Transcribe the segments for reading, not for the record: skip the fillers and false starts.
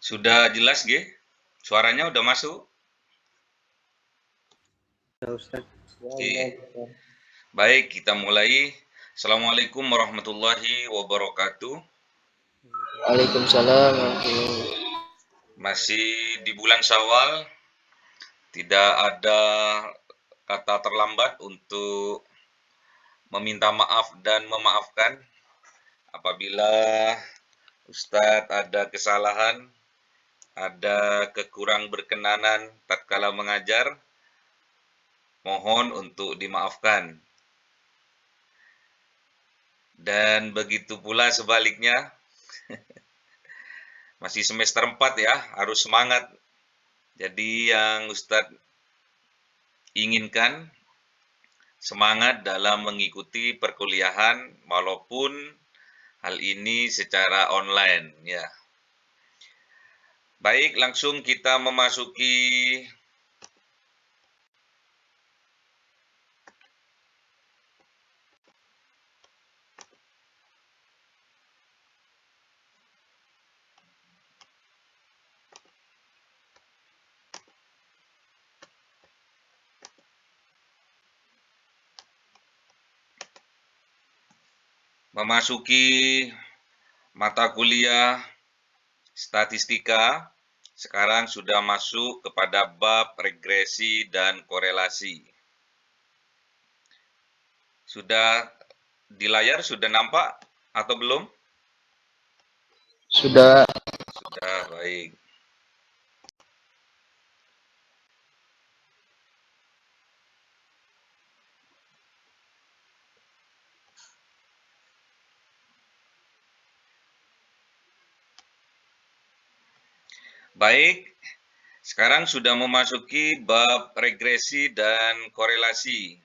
Sudah jelas, G? Suaranya udah masuk? Ya Ustaz. Oke. Baik, kita mulai. Assalamualaikum warahmatullahi wabarakatuh. Waalaikumsalam warahmatullahi. Masih di bulan Syawal, tidak ada kata terlambat untuk meminta maaf dan memaafkan apabila Ustadz ada kesalahan, ada kekurang berkenanan tatkala mengajar, mohon untuk dimaafkan. Dan begitu pula sebaliknya, masih semester 4 ya, harus semangat. Jadi yang Ustadz inginkan, semangat dalam mengikuti perkuliahan walaupun hal ini secara online ya. Baik, langsung kita memasuki mata kuliah statistika. Sekarang sudah masuk kepada bab regresi dan korelasi. Sudah di layar sudah nampak atau belum? Sudah. Sudah, baik. Baik, sekarang sudah memasuki bab regresi dan korelasi.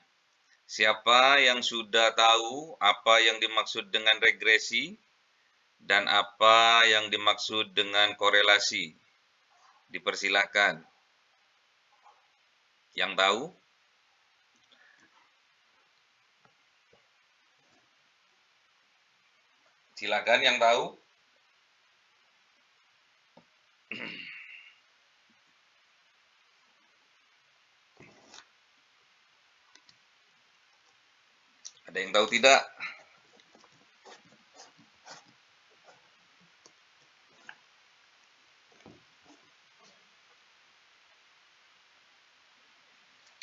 Siapa yang sudah tahu apa yang dimaksud dengan regresi dan apa yang dimaksud dengan korelasi? Dipersilakan. Yang tahu? Silakan yang tahu. Ada yang tahu tidak?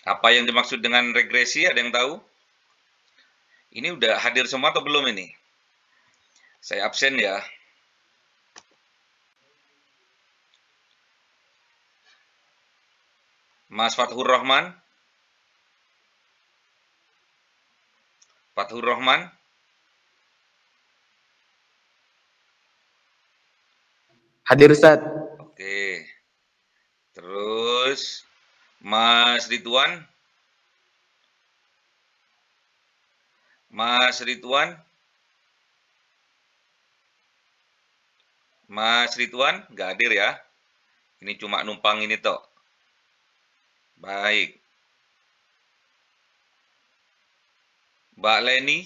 Apa yang dimaksud dengan regresi? Ada yang tahu? Ini udah hadir semua atau belum ini? Saya absen ya. Mas Fathur Rahman? Fathur Rahman? Hadir Ustaz. Oke. Terus Mas Ridwan? Mas Ridwan? Mas Ridwan? Nggak hadir ya? Ini cuma numpang ini toh. Baik. Mbak Leni?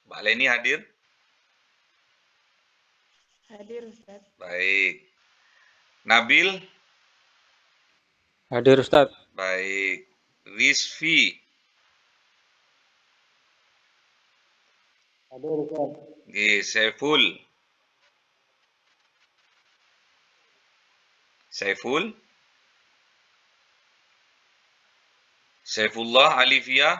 Mbak Leni hadir? Hadir, Ustaz. Baik. Nabil? Hadir Ustaz. Baik. Rizvi? Hadir Ustaz. Oke, Saiful? Saiful? Saifullah Alifia?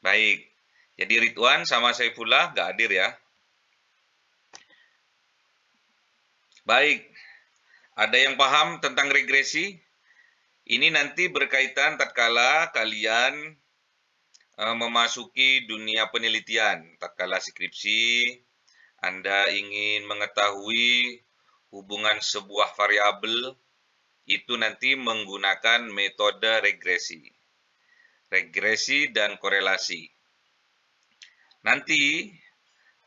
Baik. Jadi Ridwan sama Saifullah nggak hadir ya? Baik. Ada yang paham tentang regresi? Ini nanti berkaitan tatkala kalian memasuki dunia penelitian. Tatkala skripsi, Anda ingin mengetahui hubungan sebuah variabel, itu nanti menggunakan metode regresi. Regresi dan korelasi. Nanti,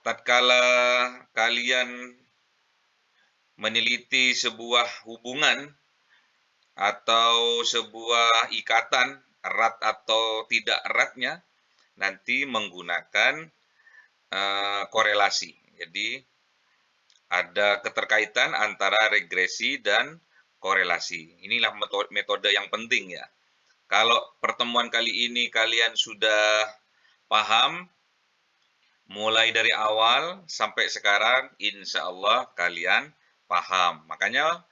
tatkala kalian meneliti sebuah hubungan atau sebuah ikatan, erat atau tidak eratnya, nanti menggunakan korelasi. Jadi ada keterkaitan antara regresi dan korelasi. Inilah metode yang penting ya. Kalau pertemuan kali ini kalian sudah paham, mulai dari awal sampai sekarang, insya Allah kalian paham. Makanya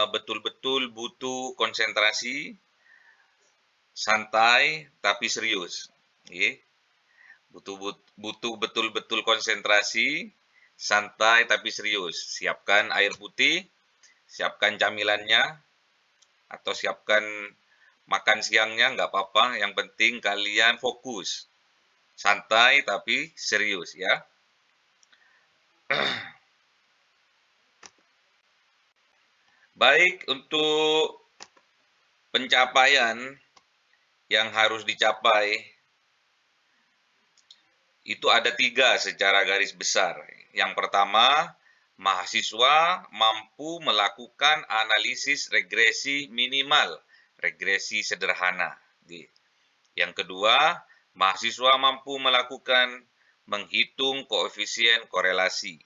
betul-betul butuh konsentrasi, santai tapi serius. Butuh betul-betul konsentrasi, santai tapi serius. Siapkan air putih, siapkan camilannya, atau siapkan makan siangnya, nggak apa-apa. Yang penting kalian fokus. Santai tapi serius ya. Baik, untuk pencapaian yang harus dicapai, itu ada 3 secara garis besar. Yang pertama, mahasiswa mampu melakukan analisis regresi minimal, regresi sederhana. Yang kedua, mahasiswa mampu melakukan menghitung koefisien korelasi.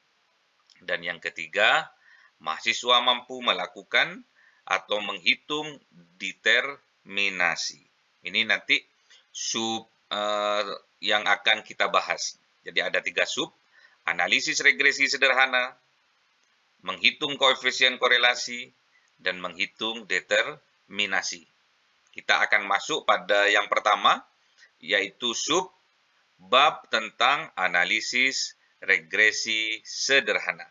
Dan yang ketiga, mahasiswa mampu melakukan atau menghitung determinasi. Ini nanti sub yang akan kita bahas. Jadi ada 3 sub, analisis regresi sederhana, menghitung koefisien korelasi, dan menghitung determinasi. Kita akan masuk pada yang pertama, yaitu sub bab tentang analisis regresi sederhana.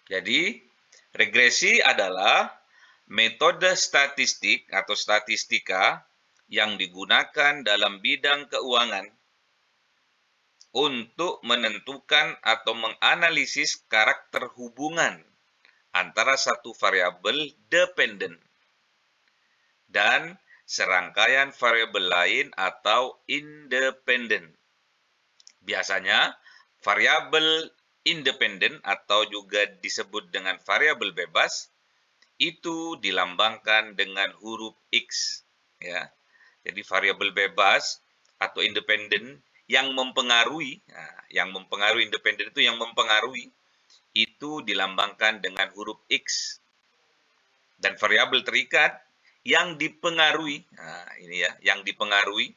Jadi, regresi adalah metode statistik atau statistika yang digunakan dalam bidang keuangan untuk menentukan atau menganalisis karakter hubungan antara satu variabel dependen dan serangkaian variabel lain atau independen. Biasanya, variabel independen atau juga disebut dengan variabel bebas itu dilambangkan dengan huruf X ya. Jadi variabel bebas atau independen yang mempengaruhi independen itu yang mempengaruhi itu dilambangkan dengan huruf X. Dan variabel terikat yang dipengaruhi, ini ya, yang dipengaruhi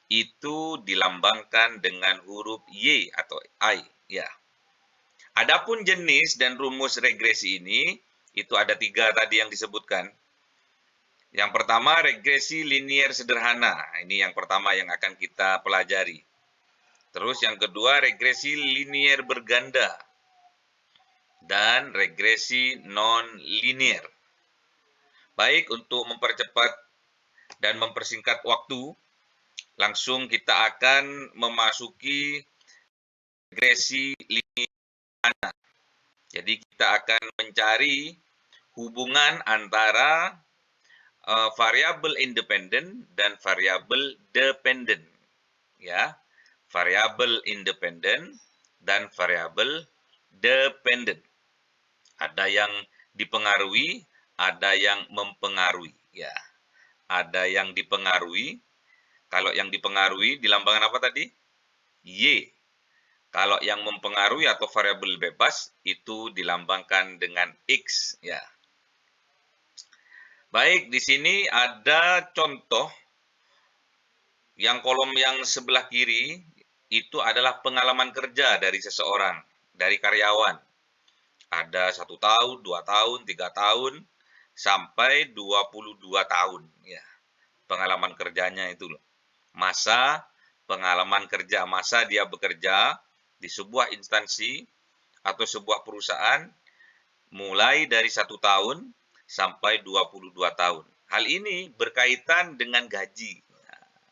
itu dilambangkan dengan huruf Y atau I ya. Adapun jenis dan rumus regresi ini, itu ada 3 tadi yang disebutkan. Yang pertama, regresi linier sederhana. Ini yang pertama yang akan kita pelajari. Terus yang kedua, regresi linier berganda. Dan regresi non-linier. Baik, untuk mempercepat dan mempersingkat waktu, langsung kita akan memasuki regresi linier. Jadi kita akan mencari hubungan antara variabel independen dan variabel dependen. Ya, variabel independen dan variabel dependen. Ada yang dipengaruhi, ada yang mempengaruhi. Ya, ada yang dipengaruhi. Kalau yang dipengaruhi dilambangkan apa tadi? Y. Kalau yang mempengaruhi atau variabel bebas itu dilambangkan dengan X ya. Baik, di sini ada contoh yang kolom yang sebelah kiri itu adalah pengalaman kerja dari seseorang, dari karyawan. Ada 1 tahun, 2 tahun, 3 tahun, sampai 22 tahun ya. Pengalaman kerjanya itu loh. Masa pengalaman kerja, masa dia bekerja di sebuah instansi atau sebuah perusahaan mulai dari 1 tahun sampai 22 tahun. Hal ini berkaitan dengan gaji.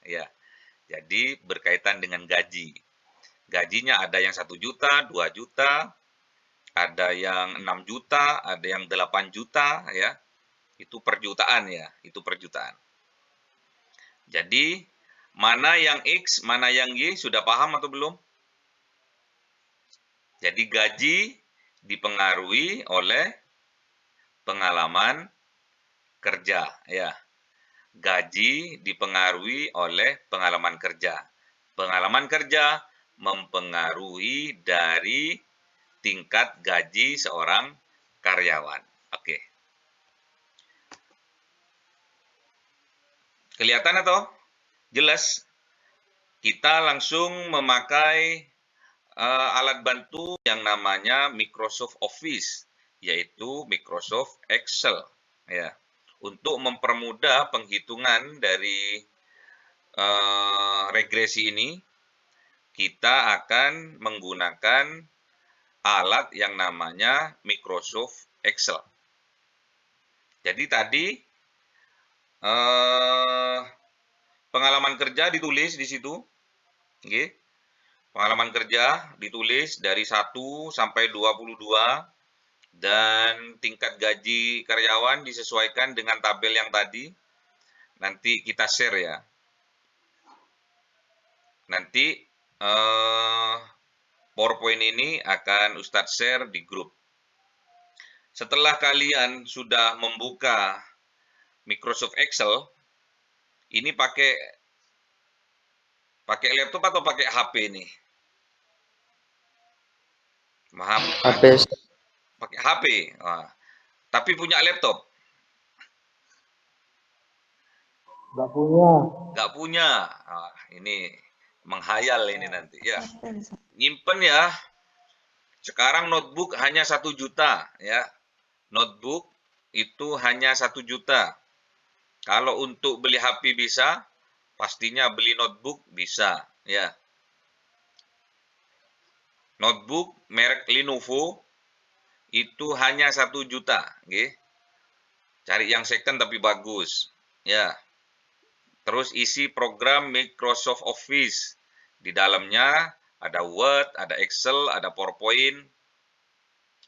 Ya, jadi berkaitan dengan gaji. Gajinya ada yang 1 juta, 2 juta, ada yang 6 juta, ada yang 8 juta, ya. Itu per jutaan ya, itu per jutaan. Jadi Mana yang X, mana yang Y, sudah paham atau belum? Jadi gaji dipengaruhi oleh pengalaman kerja, ya. Gaji dipengaruhi oleh pengalaman kerja. Pengalaman kerja mempengaruhi dari tingkat gaji seorang karyawan. Oke. Kelihatan atau jelas? Kita langsung memakai alat bantu yang namanya Microsoft Office, yaitu Microsoft Excel, ya, untuk mempermudah penghitungan dari regresi ini. Kita akan menggunakan alat yang namanya Microsoft Excel. Jadi tadi pengalaman kerja ditulis di situ, okay. Pengalaman kerja ditulis dari 1 sampai 22 dan tingkat gaji karyawan disesuaikan dengan tabel yang tadi. Nanti kita share ya. Nanti PowerPoint ini akan Ustadz share di grup. Setelah kalian sudah membuka Microsoft Excel, ini pakai laptop atau pakai HP nih? Paham? HP. Pakai HP. Wah. Tapi punya laptop? Nggak punya. Nggak punya. Nah, ini menghayal ini nanti. Ya, nyimpen ya. Sekarang notebook hanya 1 juta ya. Notebook itu hanya 1 juta. Kalau untuk beli HP bisa, pastinya beli notebook bisa ya. Notebook merek Lenovo itu hanya 1 juta, okay? Cari yang second tapi bagus ya. Terus isi program Microsoft Office. Di dalamnya ada Word, ada Excel, ada PowerPoint,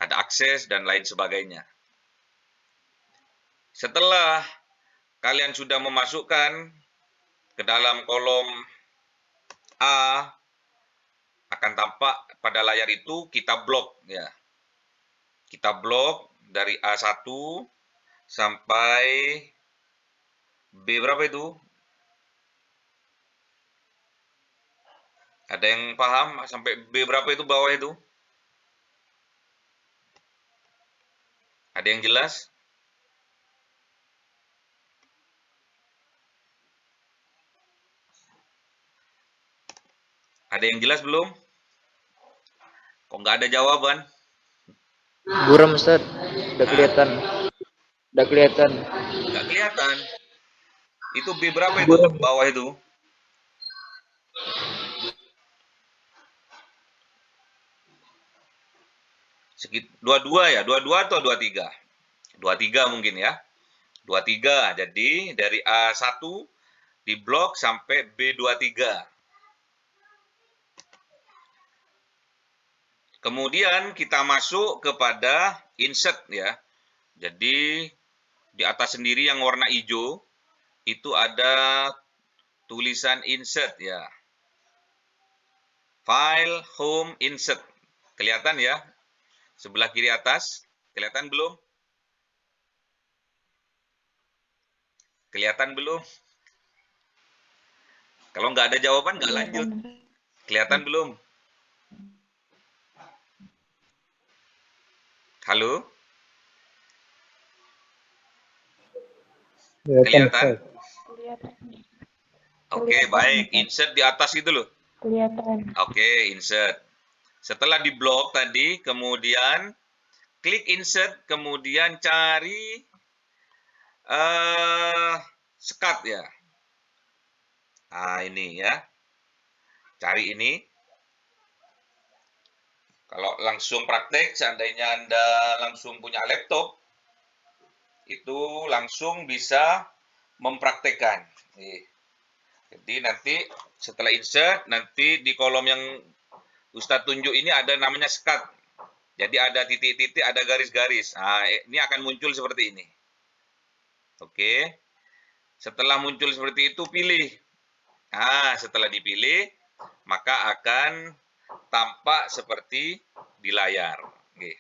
ada Access, dan lain sebagainya. Setelah kalian sudah memasukkan ke dalam kolom A, akan tampak pada layar itu kita blok ya. Kita blok dari A1 sampai B berapa itu? Ada yang paham sampai B berapa itu bawah itu? Ada yang jelas? Ada yang jelas belum? Kok nggak ada jawaban? Buram Ustaz. Udah kelihatan. Udah kelihatan. Nggak kelihatan. Itu B berapa itu bawah itu? Sekitar 22 ya? 22 atau 23? 23 mungkin ya. 23. Jadi dari A1 di blok sampai B23. Kemudian kita masuk kepada insert ya. Jadi di atas sendiri yang warna hijau itu ada tulisan insert ya. File, home, insert. Kelihatan ya? Sebelah kiri atas. Kelihatan belum? Kelihatan belum? Kalau nggak ada jawaban, nggak lanjut. Kelihatan belum? Halo? Kelihatan? Oke, baik. Insert di atas itu loh. Kelihatan. Oke, insert. Setelah di blok tadi, kemudian klik insert, kemudian cari sekat ya. Nah, ini ya. Cari ini. Kalau langsung praktek, seandainya Anda langsung punya laptop, itu langsung bisa mempraktekkan. Jadi nanti setelah insert, nanti di kolom yang Ustadz tunjuk ini ada namanya sekat. Jadi ada titik-titik, ada garis-garis. Nah, ini akan muncul seperti ini. Oke. Setelah muncul seperti itu, pilih Setelah dipilih, maka akan tampak seperti di layar. Oke.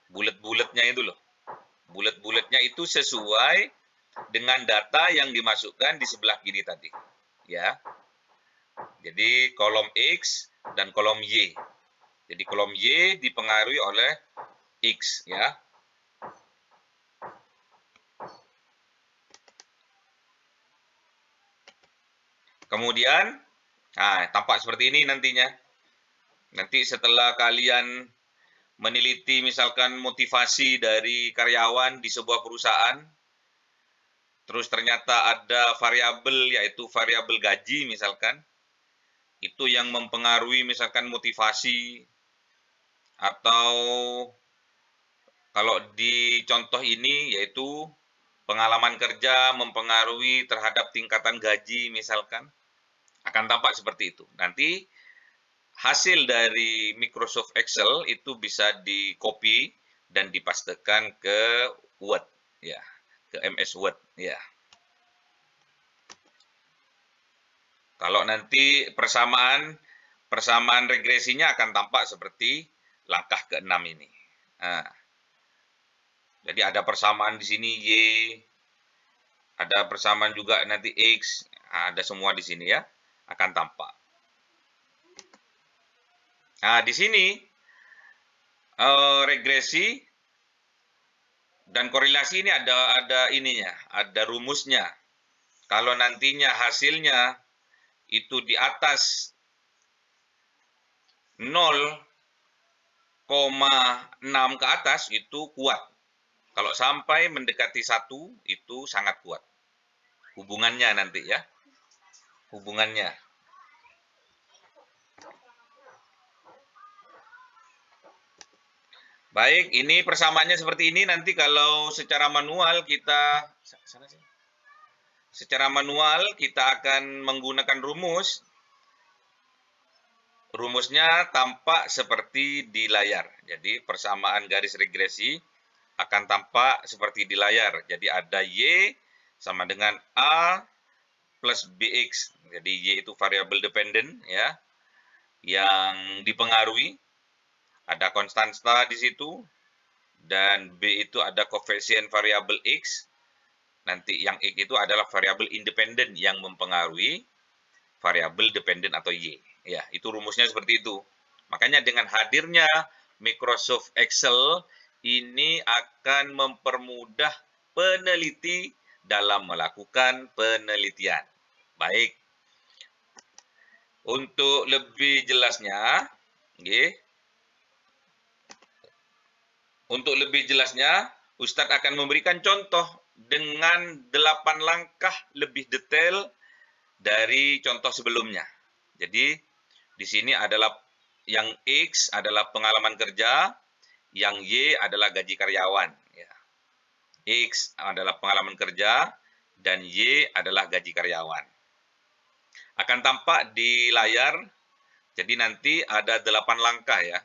Bulat-bulatnya itu loh. Bulat-bulatnya itu sesuai dengan data yang dimasukkan di sebelah kiri tadi. Ya. Jadi kolom X dan kolom Y. Jadi kolom Y dipengaruhi oleh X, ya. Kemudian, tampak seperti ini nantinya. Nanti setelah kalian meneliti misalkan motivasi dari karyawan di sebuah perusahaan, terus ternyata ada variabel yaitu variabel gaji misalkan, itu yang mempengaruhi misalkan motivasi, atau kalau di contoh ini yaitu pengalaman kerja mempengaruhi terhadap tingkatan gaji misalkan, akan tampak seperti itu. Nanti hasil dari Microsoft Excel itu bisa di-copy dan dipastekan ke Word, ya, ke MS Word, ya. Kalau nanti persamaan regresinya akan tampak seperti langkah ke-6 ini. Jadi ada persamaan di sini Y, ada persamaan juga nanti X, ada semua di sini ya, akan tampak. Di sini regresi dan korelasi ini ada ininya, ada rumusnya. Kalau nantinya hasilnya itu di atas 0,6 ke atas itu kuat. Kalau sampai mendekati 1 itu sangat kuat. Hubungannya nanti ya. Hubungannya. Baik, ini persamaannya seperti ini. Nanti kalau secara manual kita akan menggunakan rumus. Rumusnya tampak seperti di layar. Jadi persamaan garis regresi akan tampak seperti di layar. Jadi ada Y sama dengan A plus BX. Jadi Y itu variabel dependent ya, yang dipengaruhi. Ada konstanta di situ, dan B itu ada koefisien variabel X. Nanti yang X itu adalah variabel independen yang mempengaruhi variabel dependent atau Y. Ya, itu rumusnya seperti itu. Makanya dengan hadirnya Microsoft Excel ini akan mempermudah peneliti dalam melakukan penelitian. Baik. Untuk lebih jelasnya, Ustadz akan memberikan contoh dengan 8 langkah lebih detail dari contoh sebelumnya. Jadi di sini adalah yang X adalah pengalaman kerja, yang Y adalah gaji karyawan. Ya. X adalah pengalaman kerja, dan Y adalah gaji karyawan. Akan tampak di layar, jadi nanti ada 8 langkah ya,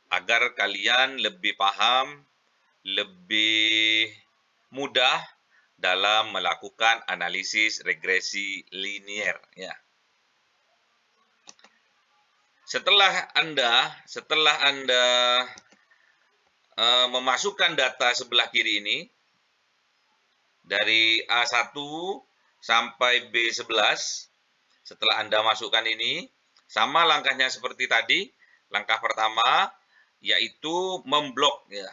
agar kalian lebih paham, lebih mudah dalam melakukan analisis regresi linier. Ya. Setelah Anda memasukkan data sebelah kiri ini, dari A1 sampai B11, setelah Anda masukkan ini, sama langkahnya seperti tadi. Langkah pertama, yaitu memblok. Ya.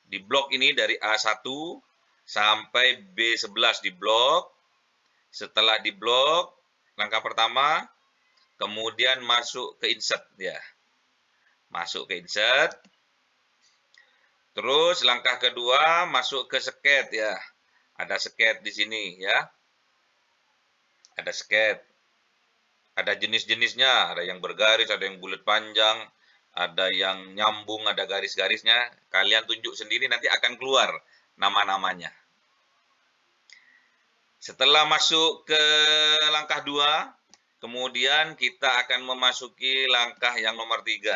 Di blok ini dari A1 sampai B11 di blok. Setelah di blok, langkah pertama, kemudian masuk ke insert. Ya. Masuk ke insert. Terus langkah kedua masuk ke sket ya. Ada sket di sini ya. Ada sket. Ada jenis-jenisnya, ada yang bergaris, ada yang bulat panjang, ada yang nyambung, ada garis-garisnya. Kalian tunjuk sendiri, nanti akan keluar nama-namanya. Setelah masuk ke langkah 2, kemudian kita akan memasuki langkah yang nomor 3.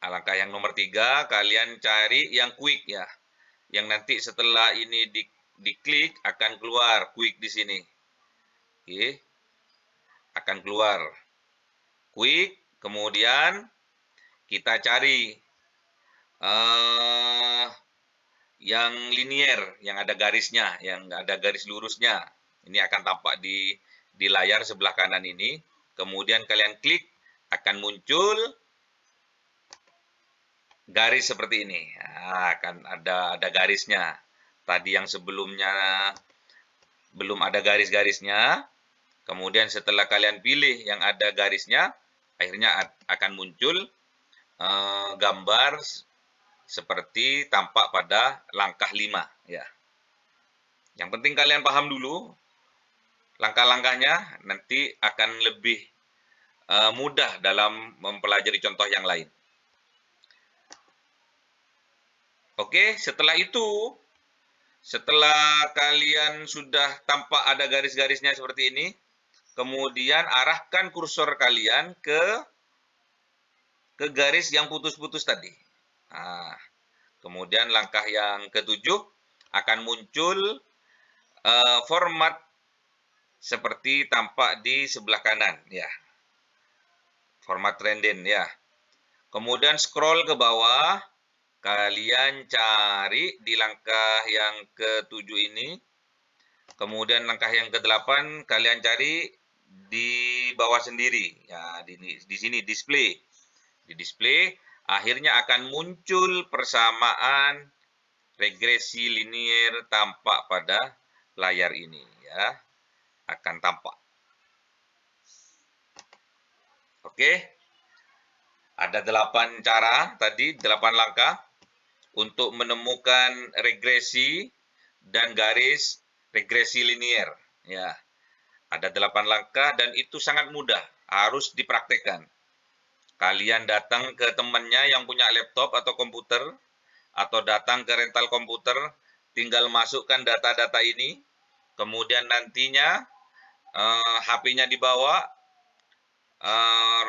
Langkah yang nomor 3, kalian cari yang quick ya. Yang nanti setelah ini diklik akan keluar quick di sini. Oke, akan keluar quick. Kemudian kita cari yang linier, yang ada garisnya, yang ada garis lurusnya. Ini akan tampak di layar sebelah kanan ini. Kemudian kalian klik, akan muncul garis seperti ini. Nah, akan ada garisnya. Tadi yang sebelumnya belum ada garis-garisnya. Kemudian setelah kalian pilih yang ada garisnya, akhirnya akan muncul gambar seperti tampak pada langkah 5. Ya. Yang penting kalian paham dulu langkah-langkahnya, nanti akan lebih mudah dalam mempelajari contoh yang lain. Oke, setelah itu, setelah kalian sudah tampak ada garis-garisnya seperti ini, kemudian arahkan kursor kalian ke garis yang putus-putus tadi. Nah, kemudian langkah yang ketujuh akan muncul format seperti tampak di sebelah kanan, ya. Format trending, ya. Kemudian scroll ke bawah, kalian cari di langkah yang ketujuh ini. Kemudian langkah yang ke-8 kalian cari di bawah sendiri. Ya, di sini display. Di display akhirnya akan muncul persamaan regresi linier tampak pada layar ini, ya. Akan tampak. Oke. Ada 8 cara tadi, 8 langkah untuk menemukan regresi dan garis regresi linier, ya. Ada 8 langkah dan itu sangat mudah, harus dipraktekkan. Kalian datang ke temannya yang punya laptop atau komputer, atau datang ke rental komputer, tinggal masukkan data-data ini, kemudian nantinya HP-nya dibawa,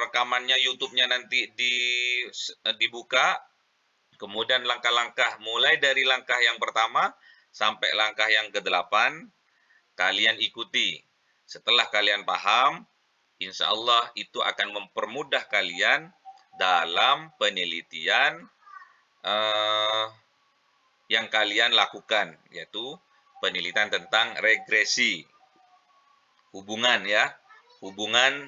rekamannya YouTube-nya nanti dibuka, kemudian langkah-langkah, mulai dari langkah yang pertama sampai langkah yang ke-8, kalian ikuti. Setelah kalian paham, insya Allah itu akan mempermudah kalian dalam penelitian yang kalian lakukan, yaitu penelitian tentang regresi. Hubungan, ya, hubungan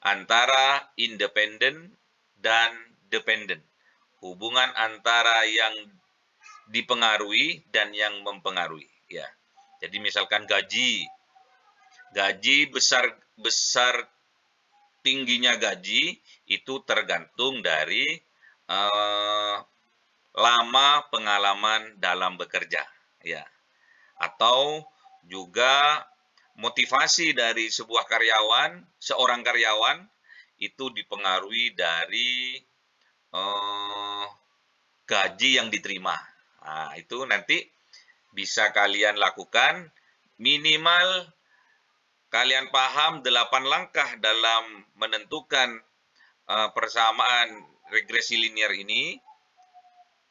antara independen dan dependen. Hubungan antara yang dipengaruhi dan yang mempengaruhi, ya. Jadi misalkan gaji besar tingginya gaji itu tergantung dari lama pengalaman dalam bekerja, ya. Atau juga motivasi dari seorang karyawan itu dipengaruhi dari gaji yang diterima. Nah, itu nanti bisa kalian lakukan, minimal kalian paham 8 langkah dalam menentukan persamaan regresi linier ini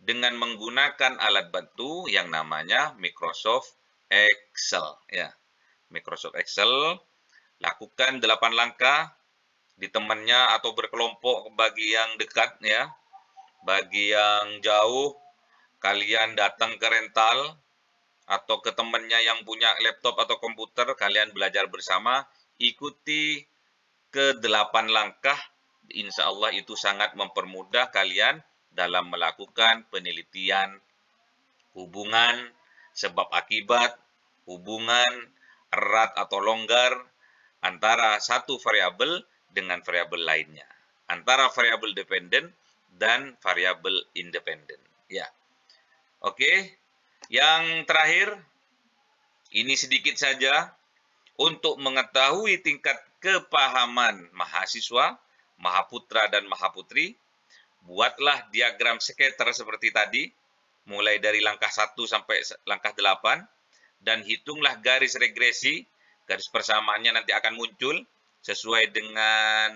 dengan menggunakan alat bantu yang namanya Microsoft Excel, ya. Microsoft Excel, lakukan 8 langkah di temannya atau berkelompok bagi yang dekat, ya. Bagi yang jauh, kalian datang ke rental atau ke temannya yang punya laptop atau komputer, kalian belajar bersama, ikuti ke-8 langkah, insya Allah itu sangat mempermudah kalian dalam melakukan penelitian hubungan sebab akibat, hubungan erat atau longgar antara satu variabel dengan variabel lainnya, antara variabel dependen dan variabel independen, ya. Oke, yang terakhir ini sedikit saja untuk mengetahui tingkat kepahaman mahasiswa, mahaputra dan mahaputri. Buatlah diagram skater seperti tadi, mulai dari langkah 1 sampai langkah 8, dan hitunglah garis regresi, garis persamaannya nanti akan muncul sesuai dengan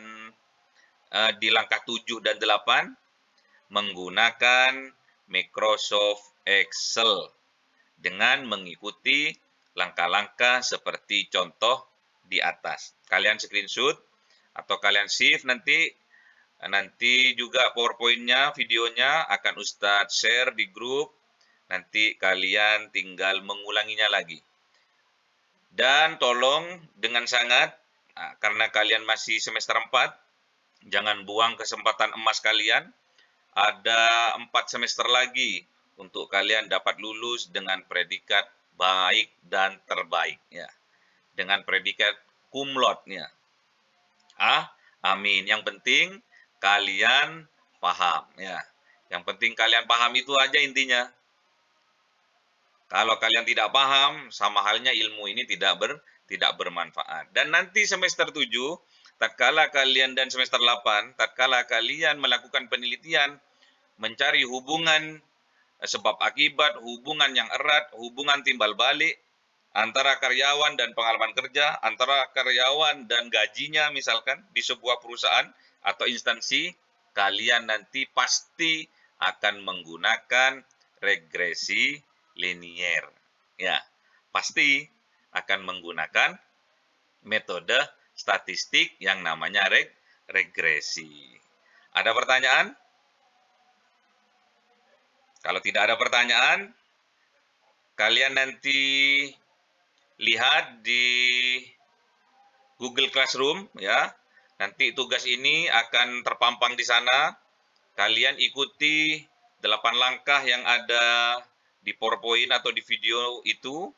di langkah 7 dan 8, menggunakan Microsoft Excel dengan mengikuti langkah-langkah seperti contoh di atas. Kalian screenshot atau kalian save nanti juga PowerPoint-nya, videonya akan Ustadz share di grup. Nanti kalian tinggal mengulanginya lagi. Dan tolong dengan sangat, karena kalian masih semester 4, jangan buang kesempatan emas kalian. Ada 4 semester lagi untuk kalian dapat lulus dengan predikat baik dan terbaik. Ya. Dengan predikat cum laude-nya. Amin. Yang penting kalian paham. Ya. Yang penting kalian paham itu aja intinya. Kalau kalian tidak paham, sama halnya ilmu ini tidak bermanfaat. Dan nanti semester 7, tatkala kalian dan semester 8, tatkala kalian melakukan penelitian, mencari hubungan sebab akibat, hubungan yang erat, hubungan timbal balik, antara karyawan dan pengalaman kerja, antara karyawan dan gajinya misalkan di sebuah perusahaan atau instansi, kalian nanti pasti akan menggunakan regresi linier. Ya, pasti akan menggunakan metode statistik yang namanya regresi. Ada pertanyaan? Kalau tidak ada pertanyaan, kalian nanti lihat di Google Classroom ya. Nanti tugas ini akan terpampang di sana. Kalian ikuti 8 langkah yang ada di PowerPoint atau di video itu.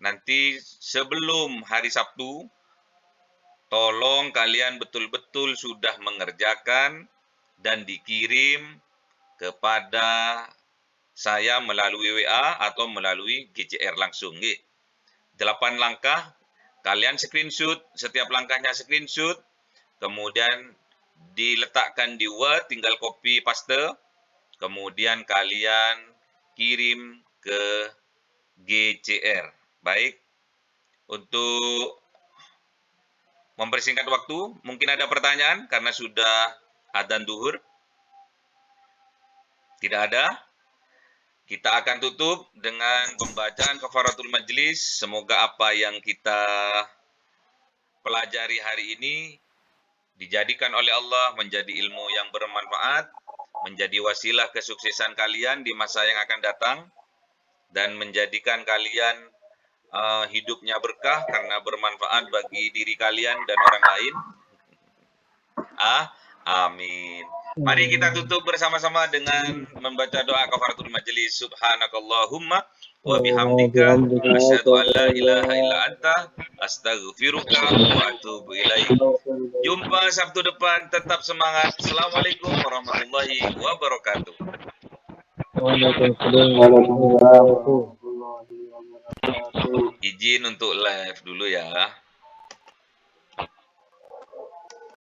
Nanti sebelum hari Sabtu, tolong kalian betul-betul sudah mengerjakan dan dikirim kepada saya melalui WA atau melalui GCR langsung. 8 langkah, kalian screenshot, setiap langkahnya screenshot, kemudian diletakkan di Word, tinggal copy paste, kemudian kalian kirim ke GCR. Baik, untuk mempersingkat waktu, mungkin ada pertanyaan karena sudah adzan duhur. Tidak ada? Kita akan tutup dengan pembacaan kafaratul majlis. Semoga apa yang kita pelajari hari ini dijadikan oleh Allah menjadi ilmu yang bermanfaat, menjadi wasilah kesuksesan kalian di masa yang akan datang, dan menjadikan kalian hidupnya berkah karena bermanfaat bagi diri kalian dan orang lain. Amin. Mari kita tutup bersama-sama dengan membaca doa kafaratul majlis. Subhanakallahumma wa bihamdika asyhadu an la ilaha illa anta astaghfiruka wa atubu ilaik. Jumpa Sabtu depan, tetap semangat. Assalamualaikum warahmatullahi wabarakatuh. Waalaikumsalam warahmatullahi wabarakatuh. Izin untuk live dulu ya.